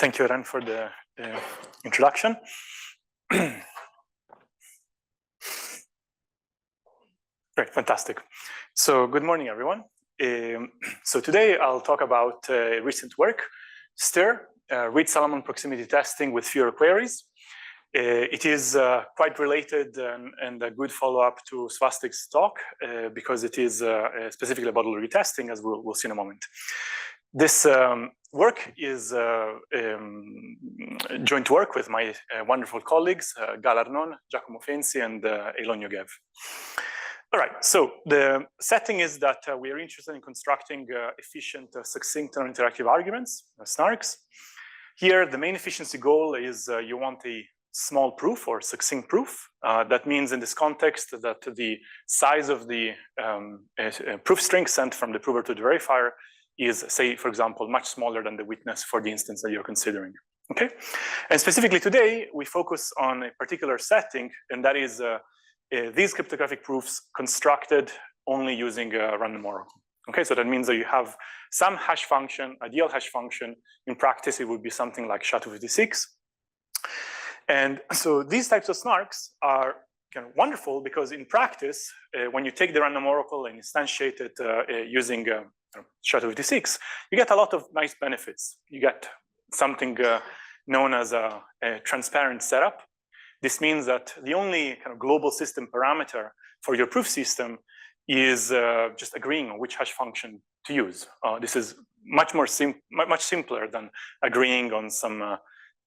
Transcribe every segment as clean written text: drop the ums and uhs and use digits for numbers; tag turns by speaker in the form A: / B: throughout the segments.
A: Thank you, Ren, for the introduction. Great, fantastic. So good morning, everyone. So today I'll talk about recent work, STIR, Reed-Solomon proximity testing with fewer queries. It is quite related and a good follow-up to Svastik's talk because it is specifically about retesting, as we'll see in a moment. This work is joint work with my wonderful colleagues, Gal Arnon, Giacomo Fenzi, and Elon Yogev. All right, so the setting is that we are interested in constructing efficient, succinct, and interactive arguments, SNARKs. Here, the main efficiency goal is you want a small proof or succinct proof. That means in this context that the size of the proof string sent from the prover to the verifier is, say, for example, much smaller than the witness for the instance that you're considering. Okay, and specifically today, we focus on a particular setting, and that is these cryptographic proofs constructed only using a random oracle. Okay, so that means that you have some hash function, ideal hash function. In practice, it would be something like SHA-256. And so these types of SNARKs are kind of wonderful because in practice, when you take the random oracle and instantiate it using SHA-256, you get a lot of nice benefits. You get something known as a transparent setup. This means that the only kind of global system parameter for your proof system is just agreeing on which hash function to use. This is much simpler than agreeing on some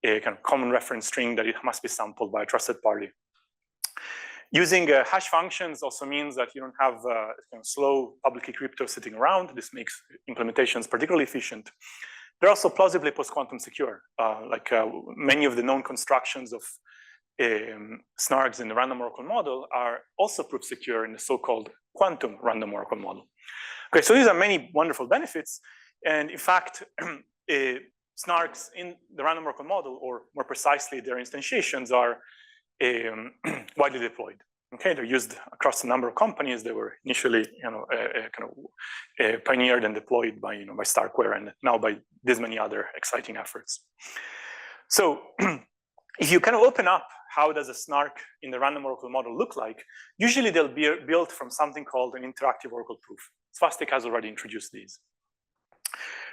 A: kind of common reference string that it must be sampled by a trusted party. Using hash functions also means that you don't have kind of slow public key crypto sitting around. This makes implementations particularly efficient. They're also plausibly post-quantum secure, like many of the known constructions of SNARKs in the random oracle model are also proof secure in the so-called quantum random oracle model. Okay, so these are many wonderful benefits. And in fact, SNARKs in the random oracle model, or more precisely, their instantiations are widely deployed. Okay, they're used across a number of companies. They were initially, pioneered and deployed by, by StarkWare, and now by this many other exciting efforts. So, if you kind of open up how does a SNARK in the random oracle model look like, usually they'll be built from something called an interactive oracle proof. Svastik has already introduced these.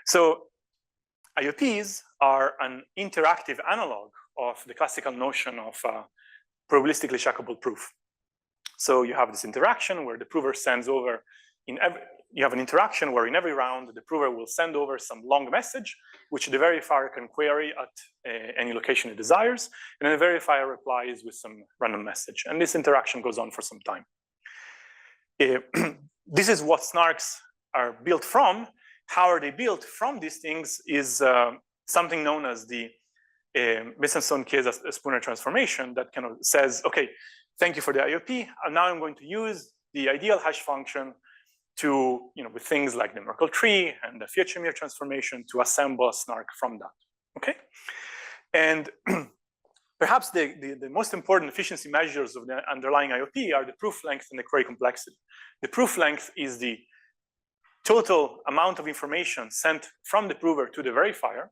A: So, IOPs are an interactive analog of the classical notion of probabilistically checkable proof. So you have this interaction where the prover sends over, you have an interaction where in every round, the prover will send over some long message, which the verifier can query at any location it desires, and then the verifier replies with some random message. And this interaction goes on for some time. This is what SNARKs are built from. How are they built from these things is something known as the Alessandro Chiesa Spooner transformation that kind of says, okay, thank you for the IOP, and now I'm going to use the ideal hash function to, with things like the Merkle tree and the Fiat-Shamir transformation to assemble a SNARK from that, okay? And perhaps the most important efficiency measures of the underlying IOP are the proof length and the query complexity. The proof length is the total amount of information sent from the prover to the verifier,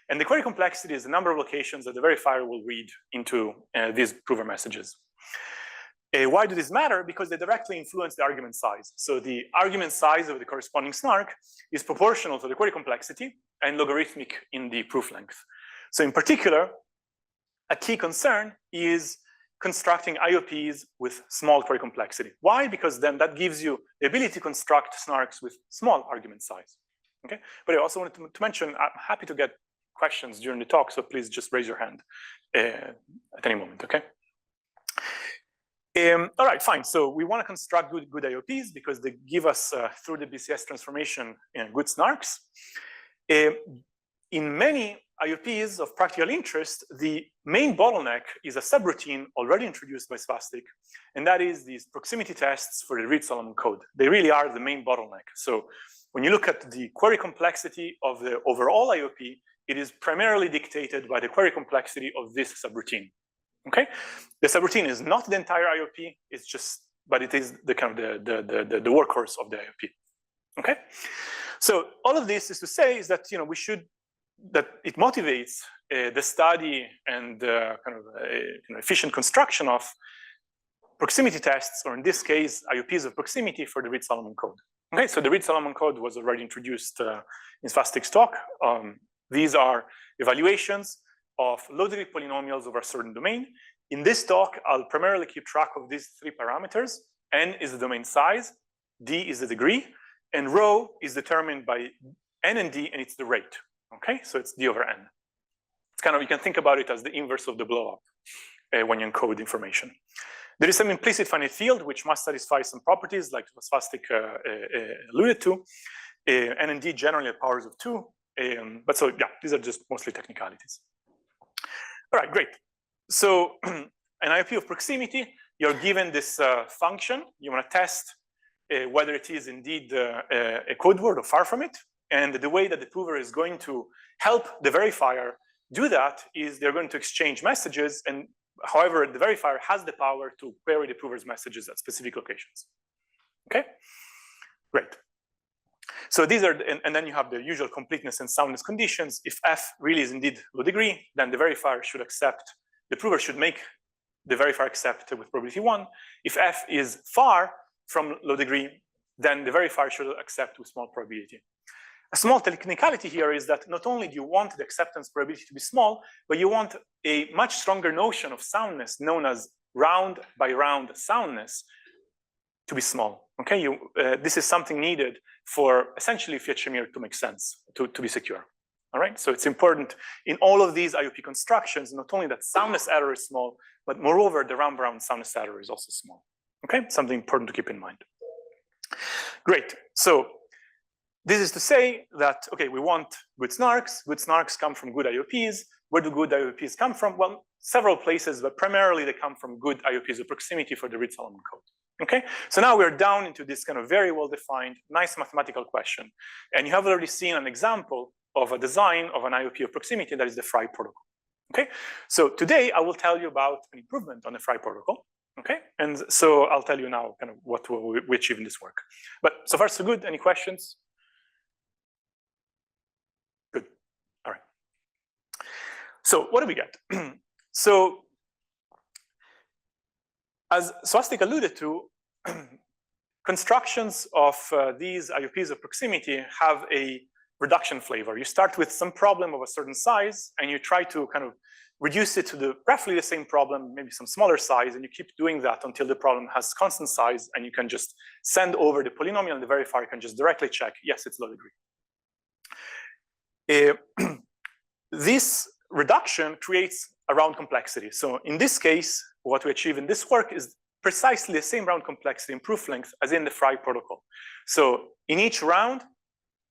A: and the query complexity is the number of locations that the verifier will read into these prover messages. Why do this matter? Because they directly influence the argument size. So the argument size of the corresponding SNARK is proportional to the query complexity and logarithmic in the proof length. So in particular, a key concern is constructing IOPs with small query complexity. Why? Because then that gives you the ability to construct SNARKs with small argument size. Okay, but I also wanted to mention, I'm happy to get questions during the talk, so please just raise your hand at any moment, okay? All right, fine. So we want to construct good IOPs because they give us, through the BCS transformation, good SNARKs. In many IOPs of practical interest, the main bottleneck is a subroutine already introduced by Svastik, and that is these proximity tests for the Reed-Solomon code. They really are the main bottleneck. So when you look at the query complexity of the overall IOP, it is primarily dictated by the query complexity of this subroutine. Okay, the subroutine is not the entire IOP; it's just, but it is the kind of the workhorse of the IOP. Okay, so all of this is to say is that we should that it motivates the study and kind of efficient construction of proximity tests, or in this case, IOPs of proximity for the Reed-Solomon code. Okay, so the Reed-Solomon code was already introduced in Svastik's talk. These are evaluations of low-degree polynomials over a certain domain. In this talk, I'll primarily keep track of these three parameters. N is the domain size, D is the degree, and rho is determined by N and D, and it's the rate. Okay, so it's D over N. It's kind of, you can think about it as the inverse of the blow-up when you encode information. There is some implicit finite field which must satisfy some properties, like Svastik alluded to. N and D generally have powers of 2. But so, yeah, these are just mostly technicalities. All right, great. So an IOP of proximity, you're given this function. You want to test whether it is indeed a code word or far from it. And the way that the prover is going to help the verifier do that is they're going to exchange messages. And however, the verifier has the power to query the prover's messages at specific locations. Okay, great. So these are, and then you have the usual completeness and soundness conditions. If F really is indeed low degree, then the verifier should accept, the prover should make the verifier accept with probability 1. If F is far from low degree, then the verifier should accept with small probability. A small technicality here is that not only do you want the acceptance probability to be small, but you want a much stronger notion of soundness known as round by round soundness to be small. Okay, this is something needed for essentially Fiat-Shamir to make sense, to be secure. All right, so it's important in all of these IOP constructions, not only that soundness error is small, but moreover, the round by round soundness error is also small. Okay, something important to keep in mind. Great, so this is to say that, okay, we want good SNARKs. Good SNARKs come from good IOPs. Where do good IOPs come from? Well, several places, but primarily they come from good IOPs of proximity for the Reed-Solomon code. Okay, so now we're down into this kind of very well-defined, nice mathematical question. And you have already seen an example of a design of an IOP of proximity that is the Fry protocol. Okay, so today I will tell you about an improvement on the Fry protocol. Okay, and so I'll tell you now kind of what we achieve in this work. But so far so good. Any questions? Good. All right. So what do we get? So as Svastik alluded to, constructions of these IOPs of proximity have a reduction flavor. You start with some problem of a certain size, and you try to kind of reduce it to roughly the same problem, maybe some smaller size, and you keep doing that until the problem has constant size, and you can just send over the polynomial, and the verifier can just directly check, yes, it's low degree. This reduction creates a round complexity. So in this case, what we achieve in this work is precisely the same round complexity in proof length as in the Fry protocol. So in each round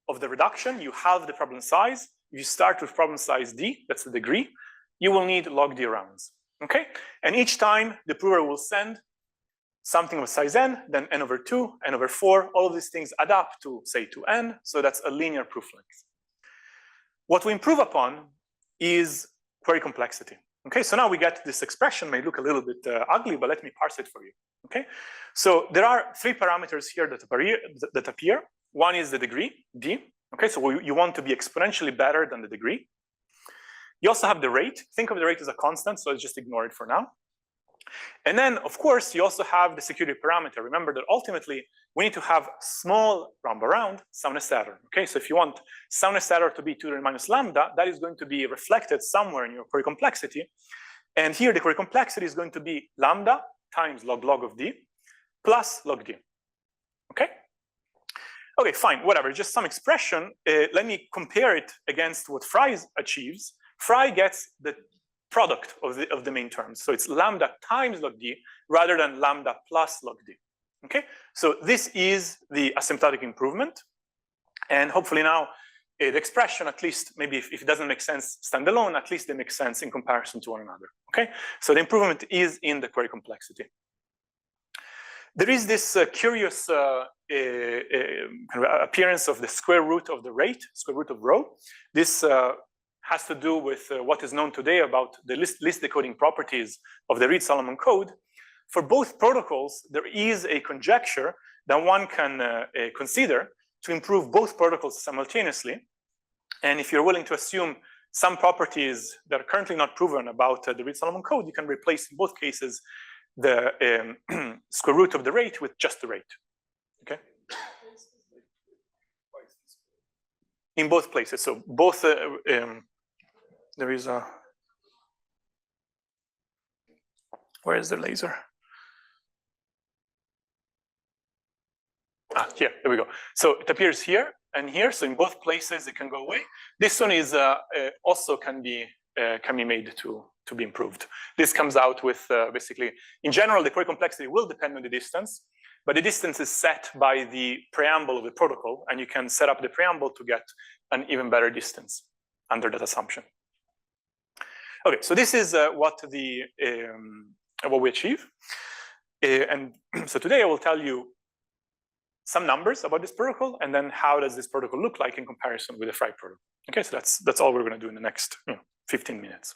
A: of the reduction, you have the problem size. You start with problem size D, that's the degree. You will need log D rounds, okay? And each time the prover will send something of size n, then n over 2, n over 4, all of these things add up to, say, to n, so that's a linear proof length. What we improve upon is query complexity. Okay, so now we get this expression, may look a little bit ugly, but let me parse it for you, okay? So there are 3 parameters here that appear. One is the degree, D, okay? So you want to be exponentially better than the degree. You also have the rate. Think of the rate as a constant, so let's just ignore it for now. And then, of course, you also have the security parameter. Remember that ultimately, we need to have small round by round soundness error. Okay, so if you want soundness error to be 2 to the minus lambda, that is going to be reflected somewhere in your query complexity. And here, the query complexity is going to be lambda times log of D plus log D. Okay? Okay, fine, whatever, just some expression. Let me compare it against what Fry achieves. Fry gets the product of the main terms. So it's lambda times log D rather than lambda plus log D. Okay, so this is the asymptotic improvement. And hopefully now the expression, at least maybe if it doesn't make sense standalone, at least they make sense in comparison to one another. Okay, so the improvement is in the query complexity. There is this curious kind of appearance of the square root of the rate, square root of rho. This has to do with what is known today about the list decoding properties of the Reed-Solomon code. For both protocols, there is a conjecture that one can consider to improve both protocols simultaneously. And if you're willing to assume some properties that are currently not proven about the Reed-Solomon code, you can replace in both cases the square root of the rate with just the rate. Okay. In both places. So both there is a. Where is the laser? Ah, here, there we go. So it appears here and here. So in both places, it can go away. This one is also can be made to be improved. This comes out with basically, in general, the query complexity will depend on the distance, but the distance is set by the preamble of the protocol, and you can set up the preamble to get an even better distance under that assumption. Okay, so this is what we achieve. And so today I will tell you some numbers about this protocol, and then how does this protocol look like in comparison with the Fry protocol. Okay, so that's all we're going to do in the next 15 minutes.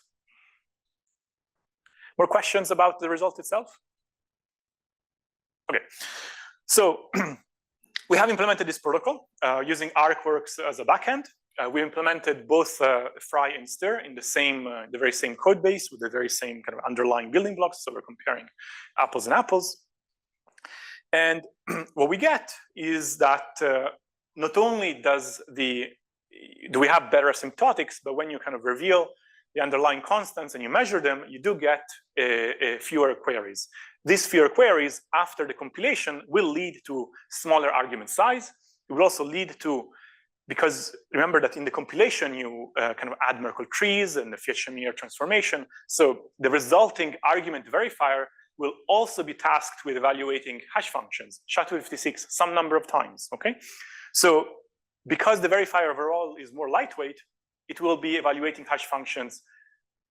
A: More questions about the result itself? Okay, so we have implemented this protocol using ArcWorks as a backend. We implemented both Fry and Stir in the very same code base with the very same kind of underlying building blocks. So we're comparing apples and apples. And what we get is that not only do we have better asymptotics, but when you kind of reveal the underlying constants and you measure them, you do get fewer queries. These fewer queries after the compilation will lead to smaller argument size. It will also lead to, because remember that in the compilation, you kind of add Merkle trees and the Fiat-Shamir transformation. So the resulting argument verifier will also be tasked with evaluating hash functions, SHA-256, some number of times, okay? So because the verifier overall is more lightweight, it will be evaluating hash functions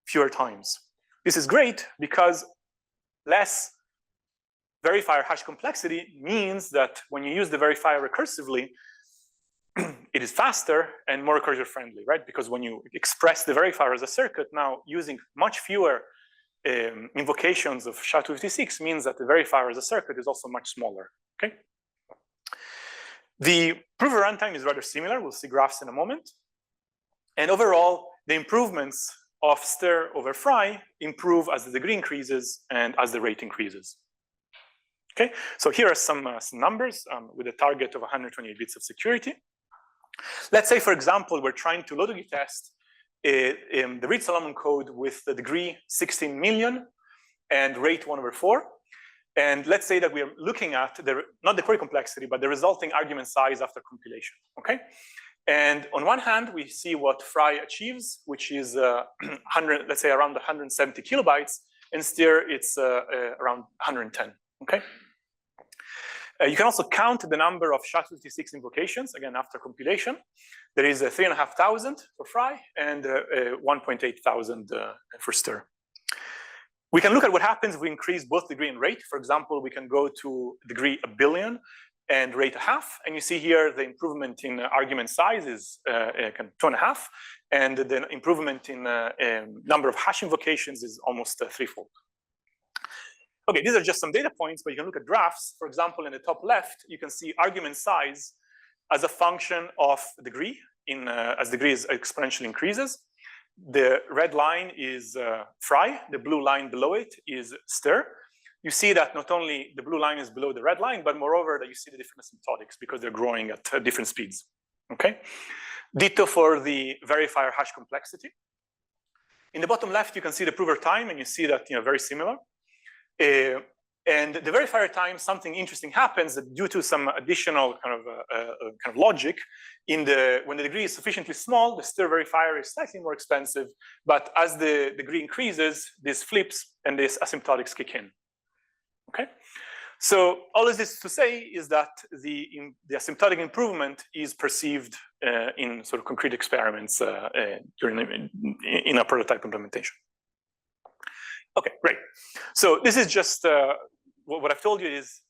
A: fewer times. This is great because less verifier hash complexity means that when you use the verifier recursively, it is faster and more recursive friendly, right? Because when you express the verifier as a circuit, now using much fewer invocations of SHA-256 means that the verifier as a circuit is also much smaller, okay? The prover runtime is rather similar. We'll see graphs in a moment. And overall, the improvements of Stir over Fry improve as the degree increases and as the rate increases. Okay, so here are some numbers with a target of 128 bits of security. Let's say, for example, we're trying to logically test the Reed-Solomon code with the degree 16 million and rate 1/4. And let's say that we are looking at not the query complexity, but the resulting argument size after compilation, okay? And on one hand, we see what Fry achieves, which is let's say around 170 kilobytes, and Stir it's around 110, okay? You can also count the number of SHA-256 invocations, again, after compilation. There is 3,500 for Fry and 1,800 for Stir. We can look at what happens if we increase both degree and rate. For example, we can go to degree 1 billion and rate 1/2. And you see here the improvement in argument size is 2.5. And the improvement in number of hash invocations is almost threefold. Okay, these are just some data points, but you can look at graphs. For example, in the top left, you can see argument size as a function of degree as degree exponentially increases. The red line is Fry. The blue line below it is Stir. You see that not only the blue line is below the red line, but moreover that you see the different asymptotics because they're growing at different speeds. Okay. Ditto for the verifier hash complexity. In the bottom left, you can see the prover time, and you see that very similar. And the verifier time, something interesting happens that due to some additional kind of logic. When the degree is sufficiently small, the Stir verifier is slightly more expensive. But as the degree increases, this flips and these asymptotics kick in. Okay, so all of this to say is that the asymptotic improvement is perceived in sort of concrete experiments in a prototype implementation. Okay, great. So this is just what I've told you is,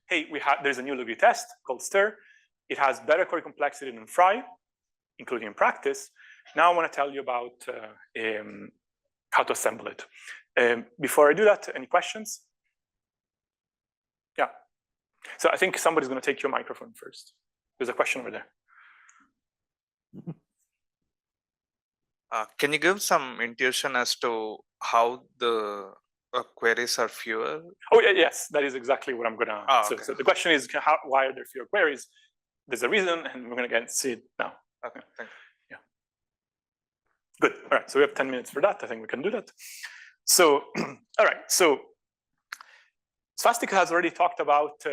A: hey, there's a new Logri test called Stir. It has better query complexity than Fry, including in practice. Now I want to tell you about how to assemble it. Before I do that, any questions? Yeah. So I think somebody's going to take your microphone first. There's a question over there.
B: Can you give some intuition as to how the queries are fewer?
A: Oh, yes, that is exactly what I'm gonna.
B: Okay.
A: So the question is, why are there fewer queries? There's a reason, and we're gonna see it now.
B: Okay, thank you.
A: Yeah. Good. All right. So we have 10 minutes for that. I think we can do that. So, all right. So Svastika has already talked about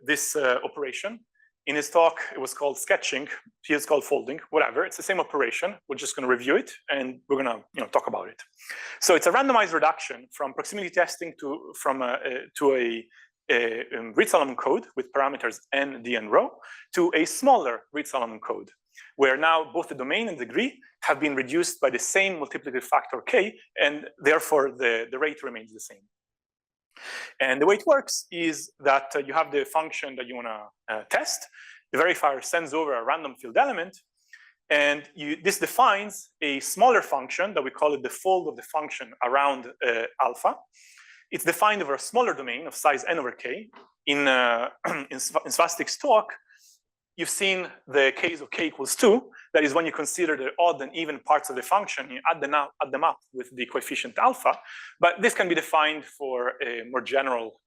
A: this operation. In his talk, it was called sketching. Here it's called folding, whatever. It's the same operation. We're just going to review it, and we're going to talk about it. So it's a randomized reduction from proximity testing to a Reed-Solomon code with parameters n, d, and rho to a smaller Reed-Solomon code, where now both the domain and degree have been reduced by the same multiplicative factor k, and therefore the rate remains the same. And the way it works is that you have the function that you want to test. The verifier sends over a random field element, and this defines a smaller function that we call it the fold of the function around alpha. It's defined over a smaller domain of size n over k. In Svastik's talk, you've seen the case of k equals 2. That is when you consider the odd and even parts of the function, you add them up with the coefficient alpha. But this can be defined for a more general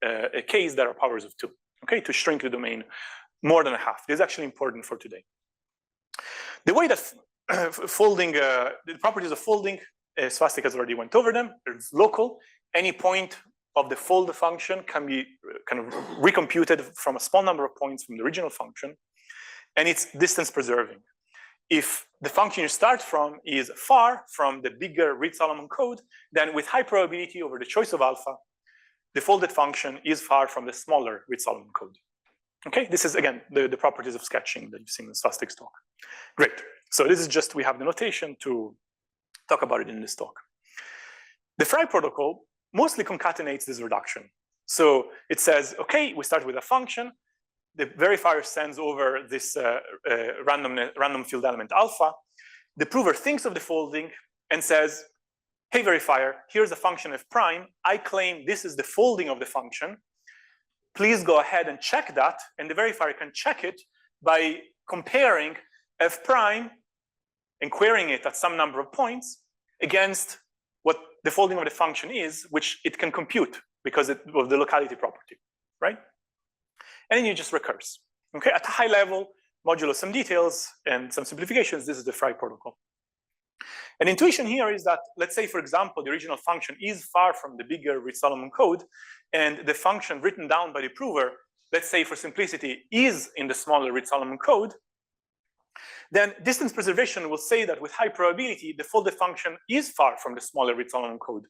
A: case that are powers of 2, okay, to shrink the domain more than a half. This is actually important for today. The way that folding, the properties of folding, Svastik has already went over them. It's local. Any point of the fold function can be kind of recomputed from a small number of points from the original function. And it's distance preserving. If the function you start from is far from the bigger Reed-Solomon code, then with high probability over the choice of alpha, the folded function is far from the smaller Reed-Solomon code. Okay, this is again the properties of sketching that you've seen in Svastik's talk. Great. So this is just, we have the notation to talk about it in this talk. The Fry protocol mostly concatenates this reduction. So it says, okay, we start with a function. The verifier sends over this random field element alpha. The prover thinks of the folding and says, hey, verifier, here's a function f prime. I claim this is the folding of the function. Please go ahead and check that. And the verifier can check it by comparing f prime and querying it at some number of points against what the folding of the function is, which it can compute because of the locality property, right? And then you just recurse. Okay, at a high level, modulo some details and some simplifications, this is the Fry protocol. An intuition here is that, let's say, for example, the original function is far from the bigger Reed-Solomon code, and the function written down by the prover, let's say for simplicity, is in the smaller Reed-Solomon code, then distance preservation will say that with high probability, the folded function is far from the smaller Reed-Solomon code.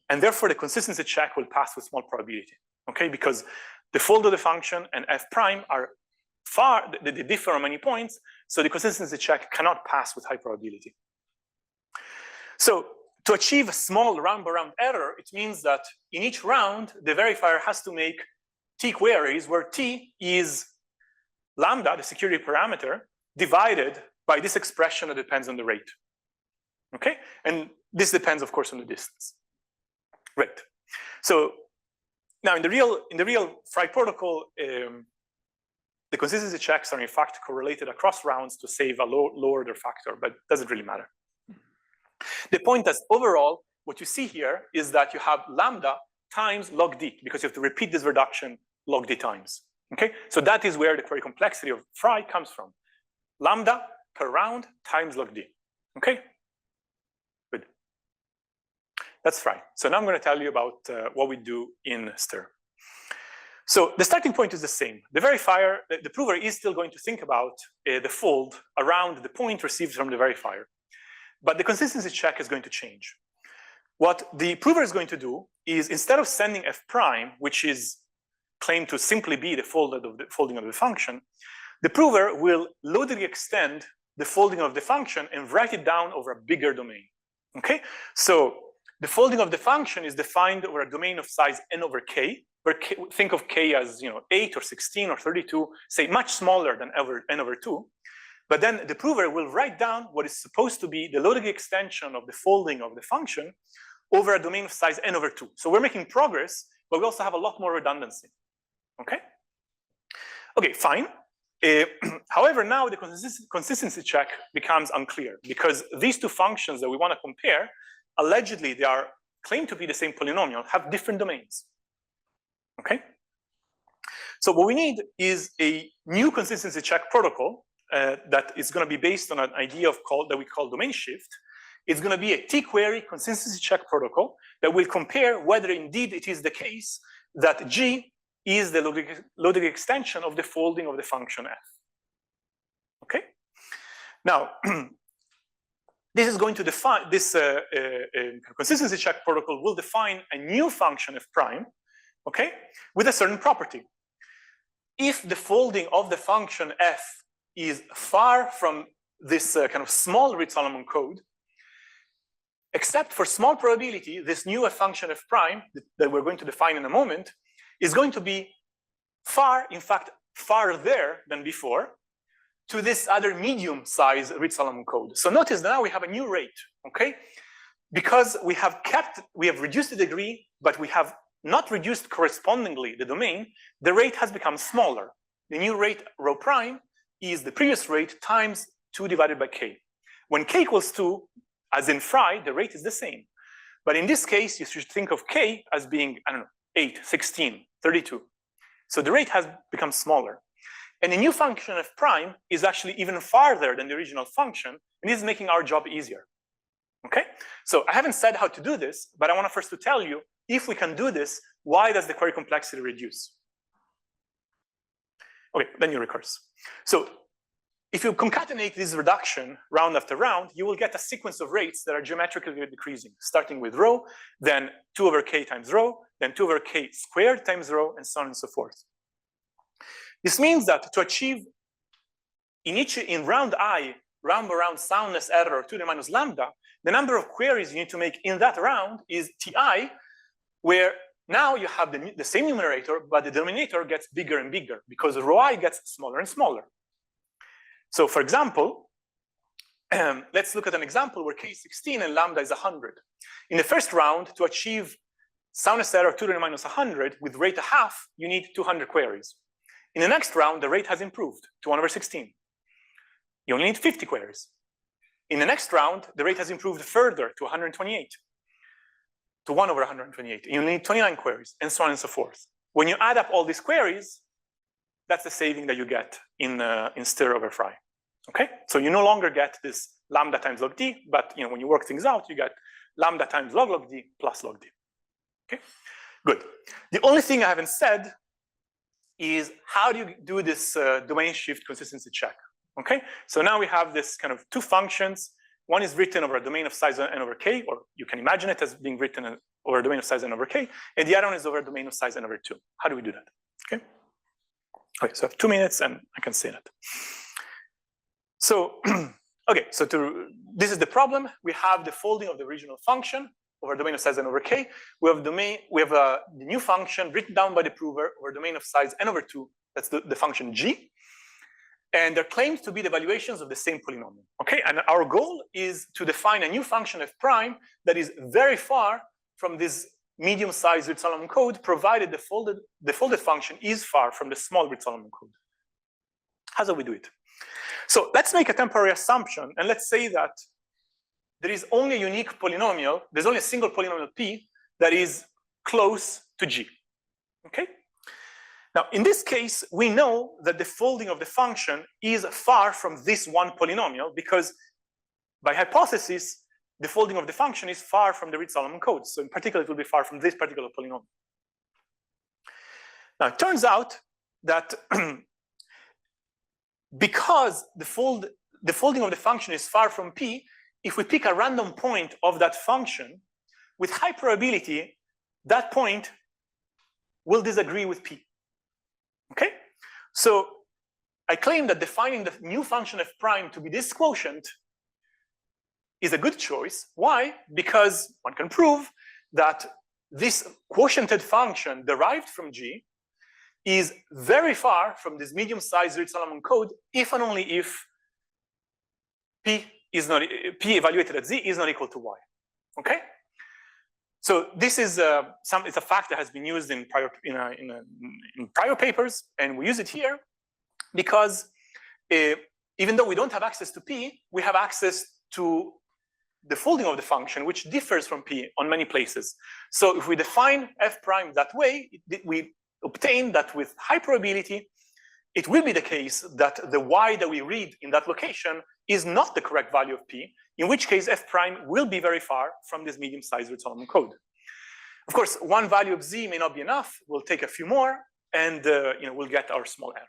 A: And therefore, the consistency check will pass with small probability, okay? Because the fold of the function and f prime are far, they differ on many points, so the consistency check cannot pass with high probability. So to achieve a small round-by-round error, it means that in each round, the verifier has to make t queries where t is lambda, the security parameter, divided by this expression that depends on the rate, okay? And this depends, of course, on the distance. Right. So now in the real Fry protocol, the consistency checks are in fact correlated across rounds to save a low order factor, but it doesn't really matter. The point is, overall, what you see here is that you have lambda times log d, because you have to repeat this reduction log d times. Okay, so that is where the query complexity of Fry comes from. Lambda per round times log d. Okay, good. That's Fry. So now I'm going to tell you about what we do in STIR. So the starting point is the same. The verifier, the prover is still going to think about the fold around the point received from the verifier. But the consistency check is going to change. What the prover is going to do is, instead of sending f prime, which is claimed to simply be the folding of the function, the prover will loadily extend the folding of the function and write it down over a bigger domain. Okay, so the folding of the function is defined over a domain of size n over k, where k, think of k as 8 or 16 or 32, say much smaller than n over 2. But then the prover will write down what is supposed to be the loading extension of the folding of the function over a domain of size n over 2. So we're making progress, but we also have a lot more redundancy. Okay? Okay, fine. However, now the consistency check becomes unclear because these two functions that we want to compare, allegedly they are claimed to be the same polynomial, have different domains. Okay? So what we need is a new consistency check protocol that is going to be based on an idea that we call domain shift. It's going to be a T-query consistency check protocol that will compare whether indeed it is the case that G is the logic extension of the folding of the function f. Okay? Now, this is going to define, this consistency check protocol will define a new function f prime, okay, with a certain property. If the folding of the function f is far from this kind of small Reed-Solomon code, except for small probability, this new function f prime that we're going to define in a moment is going to be far, in fact, farther than before to this other medium-sized Reed-Solomon code. So notice that now we have a new rate, okay? Because we have reduced the degree, but we have not reduced correspondingly the domain, the rate has become smaller. The new rate rho prime is the previous rate times 2 divided by k. When k equals 2, as in phi, the rate is the same. But in this case, you should think of k as being, I don't know, 8, 16, 32. So the rate has become smaller. And the new function f prime is actually even farther than the original function, and this is making our job easier. Okay? So I haven't said how to do this, but I want to first to tell you, if we can do this, why does the query complexity reduce? Okay, then you recurse. So if you concatenate this reduction round after round, you will get a sequence of rates that are geometrically decreasing, starting with rho, then 2 over k times rho, then 2 over k squared times rho, and so on and so forth. This means that to achieve in round I, round soundness error 2 to the minus lambda, the number of queries you need to make in that round is ti, where now you have the same numerator, but the denominator gets bigger and bigger because rho I gets smaller and smaller. So for example, let's look at an example where k is 16 and lambda is 100. In the first round, to achieve soundness error 2 to the minus 100 with rate 1/2, you need 200 queries. In the next round, the rate has improved to 1 over 16. You only need 50 queries. In the next round, the rate has improved further to 128, to 1 over 128. You need 29 queries, and so on and so forth. When you add up all these queries, that's the saving that you get in stir over phi. Okay? So you no longer get this lambda times log d, but when you work things out, you get lambda times log d plus log d. Okay? Good. The only thing I haven't said is how do you do this domain shift consistency check? Okay, so now we have this kind of two functions. One is written over a domain of size n over k, or you can imagine it as being written over a domain of size n over k, and the other one is over a domain of size n over 2. How do we do that? Okay, so I have 2 minutes and I can say that. So, okay, so this is the problem. We have the folding of the original function over a domain of size n over k. We have the new function written down by the prover over a domain of size n over 2. That's the function g. And they're claimed to be the valuations of the same polynomial. Okay, and our goal is to define a new function f prime that is very far from this medium-sized Reed-Solomon code, provided the folded function is far from the small Reed-Solomon code. How do we do it? So let's make a temporary assumption, and let's say that there is only a unique polynomial, there's only a single polynomial p that is close to g. Okay? Now, in this case, we know that the folding of the function is far from this one polynomial because by hypothesis, the folding of the function is far from the Reed-Solomon code. So in particular, it will be far from this particular polynomial. Now, it turns out that because the folding of the function is far from p, if we pick a random point of that function, with high probability, that point will disagree with p. Okay, so I claim that defining the new function f prime to be this quotient is a good choice. Why? Because one can prove that this quotiented function derived from g is very far from this medium-sized Reed-Solomon code if and only if p evaluated at z is not equal to y. Okay. So this is it's a fact that has been used in prior papers, and we use it here because even though we don't have access to P, we have access to the folding of the function, which differs from P on many places. So if we define f prime that way, we obtain that with high probability, it will be the case that the y that we read in that location is not the correct value of P, in which case f prime will be very far from this medium-sized read-Solomon code. Of course, one value of z may not be enough. We'll take a few more, and we'll get our small error.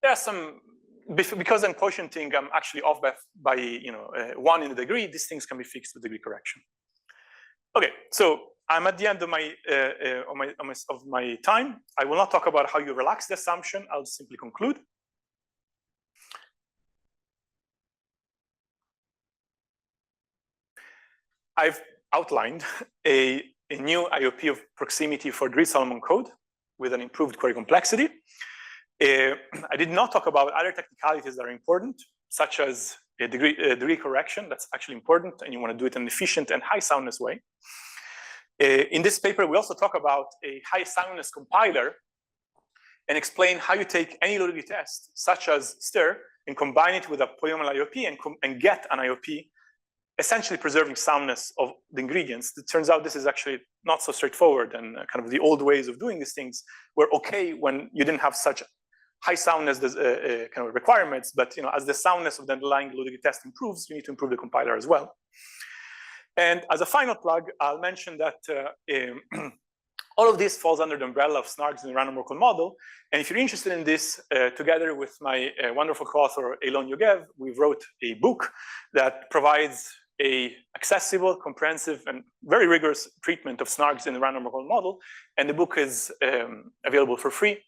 A: There are some, because I'm quotienting, I'm actually off by 1 in the degree. These things can be fixed with degree correction. Okay, so I'm at the end of my time. I will not talk about how you relax the assumption. I'll simply conclude. I've outlined a new IOP of proximity for read-Solomon code with an improved query complexity. I did not talk about other technicalities that are important, such as a degree correction. That's actually important, and you want to do it in an efficient and high soundness way. In this paper, we also talk about a high soundness compiler and explain how you take any low-degree test, such as stir, and combine it with a polynomial IOP and get an IOP, essentially preserving soundness of the ingredients. It turns out this is actually not so straightforward, and kind of the old ways of doing these things were okay when you didn't have such high soundness kind of requirements, but as the soundness of the underlying low-degree test improves, you need to improve the compiler as well. And as a final plug, I'll mention that all of this falls under the umbrella of SNARKs in the random workload model. And if you're interested in this, together with my wonderful co-author, Eilon Yogev, we wrote a book that provides a accessible, comprehensive, and very rigorous treatment of SNARKs in the random workload model. And the book is available for free,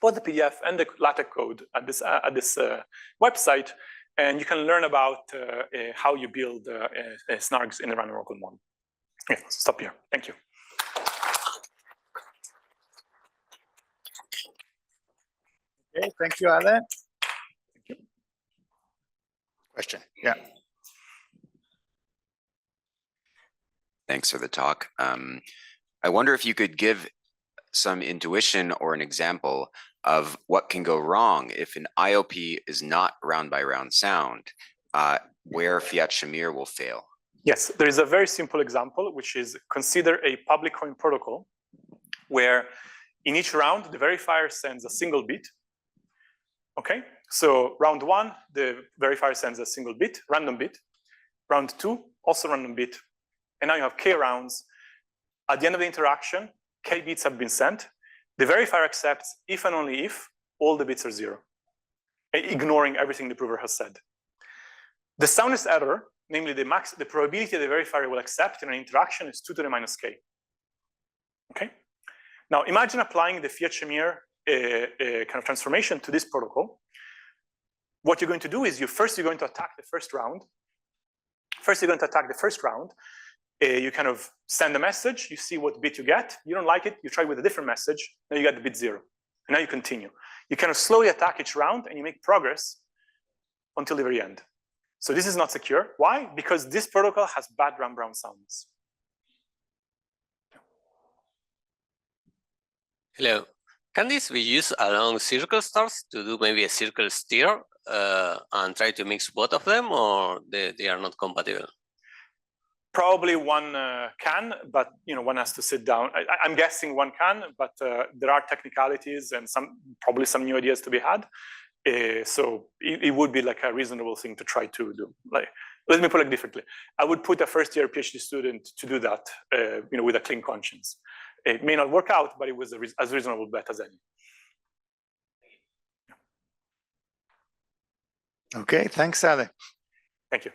A: both the PDF and the LaTeX code at this website. And you can learn about how you build SNARKs in the random workload model. Okay, stop here. Thank you.
C: Okay, thank you, Ale. Thank you. Question? Yeah.
D: Thanks for the talk. I wonder if you could give some intuition or an example of what can go wrong if an IOP is not round by round sound, where Fiat Shamir will fail.
A: Yes, there is a very simple example, which is consider a public coin protocol where in each round, the verifier sends a single bit. Okay, so round 1, the verifier sends a single bit, random bit. Round 2, also random bit. And now you have k rounds. At the end of the interaction, k bits have been sent. The verifier accepts if and only if all the bits are 0, ignoring everything the prover has said. The soundness error, namely the probability the verifier will accept in an interaction, is 2 to the minus k. Okay. Now imagine applying the Fiat Shamir kind of transformation to this protocol. What you're going to do is you're going to attack the first round. You kind of send a message, you see what bit you get, you don't like it, you try with a different message, now you get the bit 0. And now you continue. You kind of slowly attack each round and you make progress until the very end. So this is not secure. Why? Because this protocol has bad round-round soundness.
E: Hello. Can this be used along circle stars to do maybe a circle stir and try to mix both of them, or they are not compatible?
A: Probably one can, but one has to sit down. I'm guessing one can, but there are technicalities and probably some new ideas to be had. So it would be like a reasonable thing to try to do. Like, let me put it differently. I would put a first-year PhD student to do that, with a clean conscience. It may not work out, but it was as reasonable bet as any.
C: Okay, thanks, Ale.
A: Thank you.